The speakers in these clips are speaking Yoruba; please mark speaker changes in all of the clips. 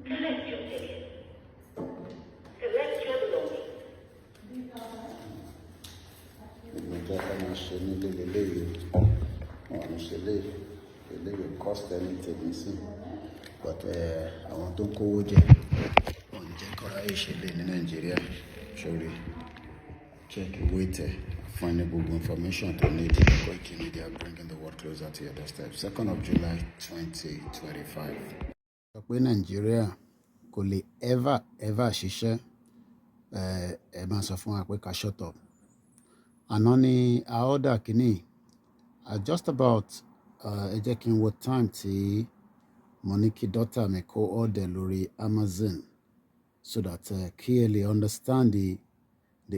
Speaker 1: Collect your ticket. Select your belongings.
Speaker 2: Cost anything, but I want to go on in Nigeria. Surely check wait find information to need Koiki Media bringing the world closer to your doorstep. 2nd of July 2025. Nigeria kò lè ever ṣiṣẹ́ ẹ máa sọ fún wa pé ká shut up. Àná ni a order kìíní just about ẹ jẹ́ kí n wo time tí mo ní kí daughter mi kó order lórí Amazon so that clearly understand the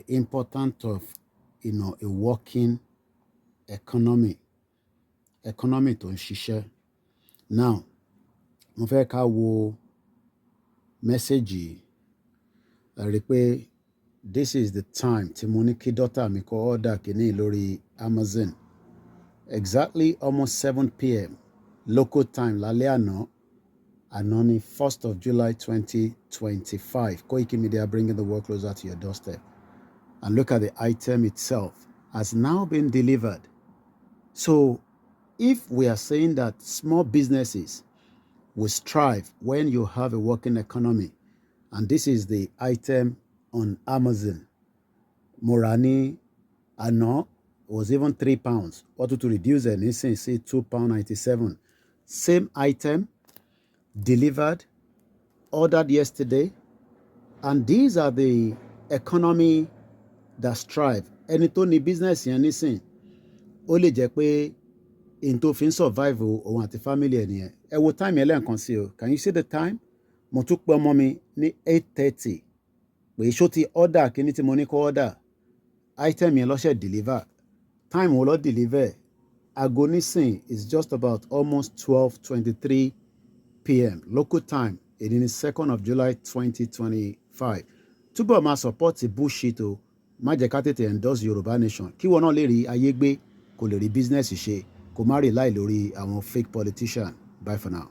Speaker 2: importance of a working economy tó ń ṣiṣẹ́. Now mo fẹ́ ká wo message rí pé this is the time tí mo ní kí daughter mi kó order kìíní lórí Amazon exactly almost 7 p.m. local time lálẹ́ àná ni 1st of July 2025. Koiki Media bringing the world closer to your doorstep. And look at the item itself has now been delivered. So if we are saying that small businesses will strive when you have a working economy, and this is the item on Amazon, Morani Ano was even £3. What to reduce it, you see £2.97. Same item delivered, ordered yesterday, and these are the economy that strive. Ẹni tó ní business yẹn nísìn ó lè jẹ́ pé in tó fi ń survive òun àti family ẹ̀ nìyẹn. Ẹ wo time yẹn lẹ́ẹ̀kan sí o. Can you see the time? Mo tún pe ọmọ mi ní 8:30 pé ṣó ti order kíní tí mo ní kó order item yẹn lọ́ṣẹ̀ deliver. Time wo ló deliver? Aago nísìn is just about almost 12:23 p.m. local time. Èdè ní 2nd of July 2025. Túbọ̀ máa support bullshit o. Má jẹ́ ká tètè endorse Yoruba Nation kí wọn náà lè rí ayé gbé kó lè rí business ṣe kó má rely lórí àwọn fake politician. Bye for now.